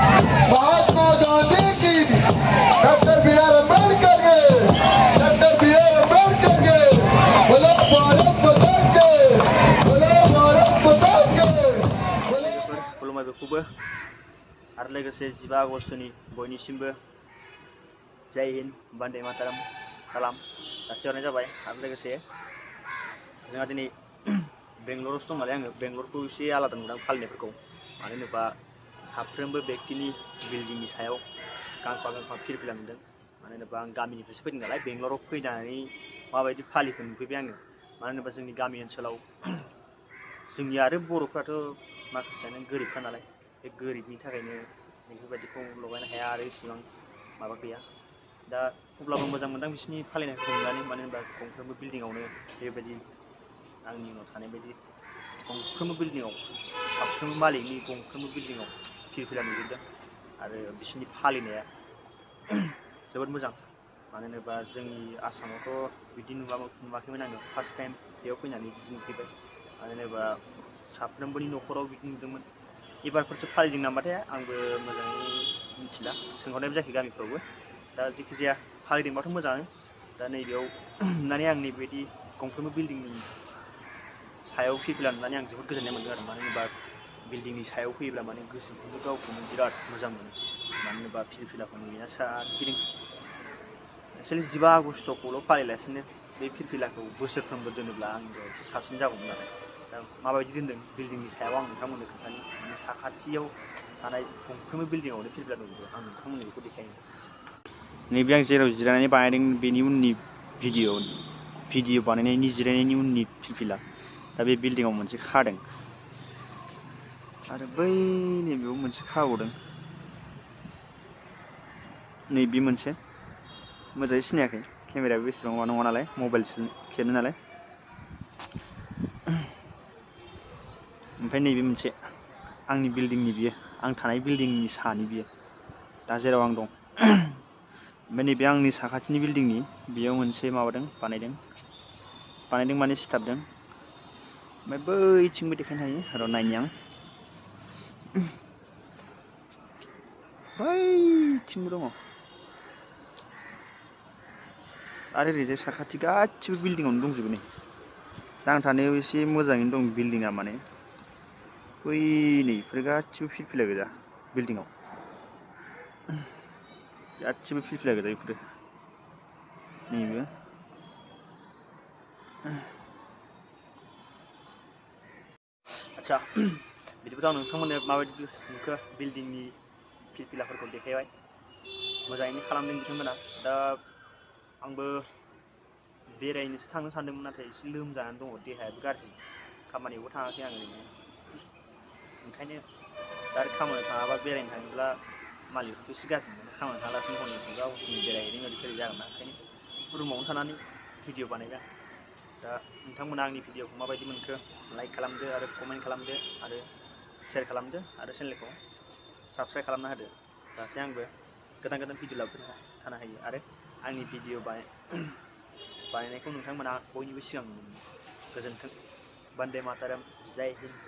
महात्मा गांधी की doctor बी आर अम्बेडकर के doctor बी आर अम्बेडकर के बोलो भारत माता के बोलो भारत माता के खुलुमबाय बेखौबो आरो लोगोसे 15 आगस्टनि बयनिसिमबो जय हिन्द वन्दे मातरम सालाम जासिहरनाय जाबाय। आरो लोगोसे जोंहा दिनै बेंगलरावसो दं नालाय आङो बेंगलरखौ एसे आलादा नुदों फालिनायफोरखौ। मानो होनोबा साफ्रोमबो व्यक्तिनि बिल्डिंनि सायाव गांफा गांफा फिरफिला नुदों। मानो होनोबा आं गामिनिफ्रायसो फैदों नालाय बेंगलराव फैनानै माबायदि फालिखौ नुफैबाय आङो। मानो होनोबा जोंनि गामि ओनसोलाव जोंनि आरो बर'फ्राथ' माखासेयानो गोरिबखा नालाय बे गोरिबनि थाखायनो बेफोरबायदिखौ लगायनो हाया आरो इसेबां माबा गैया। दा अब्लाबो मोजां मोनदों बिसोरनि फालिनायखौ नुनानै। मानो होनोबा गंफ्रोमबो बिल्डिङावनो बेबायदि आंनि उनाव थानाय बायदि गंफ्रोमबो बिल्डिङाव साफ्रोमबो मालिकनि गंफ्रोमबो बिल्डिङाव फिरफिला नुजोबदों। आरो बिसोरनि फालिनाया जोबोद मोजां। मानो होनोबा जोंनि आसामावथ' बिदि नुवाखैमोन आङो फार्स्ट टाइम बेयाव फैनानै बिदि नुफैबाय। मानो होनोबा साफ्रोमबोनि न'खराव बिदि नुदोंमोन। एबारफोरसो फालिदों नामाथाय आंबो मोजाङै मिथिला सोंहरनायबो जायाखै गामिफ्रावबो। दा जेखिजाया फालिदोंबाथ' मोजाङानो। दा नैबेयाव नुनानै आं नैबेबायदि गंफ्रोमबो बिल्डिंनि सायाव फिरफिला नुनानै आं जोबोद गोजोननाय मोनदों आरो। मानो होनोबा बिल्डिंनि सायाव फैयोब्ला माने गोसोखौनो गावखौनो बिराद मोजां मोनो। मानो होनोबा फिरफिलाखौ नुयोना सोरगिदिं एक्सुवेलि 15 आगस्टखौल' फालिलासिनो बे फिरफिलाखौ बोसोरफ्रोमबो दोनोब्ला आंनिबो एसे साबसिन जागौमोन आरो। दा माबायदि दोनदों बिल्डिंनि सायाव आं नोंथांमोननो खोन्थानि। माने साखाथियाव थानाय गंफ्रोमबो बिल्डिङावनो फिरफिला दंजोबो। आं नोंथांमोननो बेखौ देखायनो। नैबे आं जेराव जिरायनानै बानायदों बेनि उननि भिडिअ बानायनायनि जिरायनायनि उननि फिरफिला। दा बे बिल्डिङाव मोनसे खादों आरो बै नैबेयाव मोनसे खाबावदों। नैबे मोनसे मोजाङै सिनायाखै केमेरायाबो बेसेबां माबा नङा नालाय मबाइलसो खेबनो नालाय। ओमफ्राय नैबे मोनसे आंनि बिल्डिंनि बियो आं थानाय बिल्डिंनि सानि बियो दा जेराव आं दं। ओमफ्राय नैबे आंनि साखाथिनि बिल्डिंनि बेयाव मोनसे माबादों बानायदों माने सिथाबदों। ओमफ्राय बैथिंबो देखायनो हायो र' नायनि आं बैथिंबो दङ आरो ओरैजाय साखाथि गासिबो बिल्डिङावनो दंजोबो नै। दा आं थानायाव एसे मोजाङैनो दं बिल्डिङा। माने बै नैफोर गासिबो फिरफिला गोजा बिल्डिङाव गासिबो फिरफिला गोजा बेफोरो नैबे आदसा बिदिब्ला आं नोंथांमोननो माबायदि नुखो बिल्डिंनि फिरफिलाफोरखौ देखायबाय। मोजाङैनो खालामदों बिथांमोना। दा आंबो बेरायनोसो थांनो सानदोंमोन नाथाय एसे लोमजानानै दङ देहायाबो गाज्रि। खामानियावबो थाङाखै आङो ओंखायनो दा आरो खामानियाव थाङाबा बेरायनो थाङोब्ला मालिकफोरखौ एसे गाज्रि मोनो। खामानियाव थाङालासिनो हनै 15 आगस्टनि बेरायहैदों ओरै जागोन ना। ओंखायनो रुमावनो थानानै भिडिअ बानायबाय आं। दा नोंथांमोना आंनि भिडिअखौ माबायदि मोनखो लाइक खालामदो आरो कमेन्ट खालामदो आरो शेयार खालामदो आरो चेनेलखौ साबस्क्राइब खालामना होदो जाहाथे आंबो गोदान गोदान भिडिअ लाबोबाय थानो हायो आरो आंनि भिडिअ बानायनायखौ नोंथांमोना बयनिबो सिगां नुनो मोनो। गोजोन्थों। वन्दे मातरम। जय हिन्द।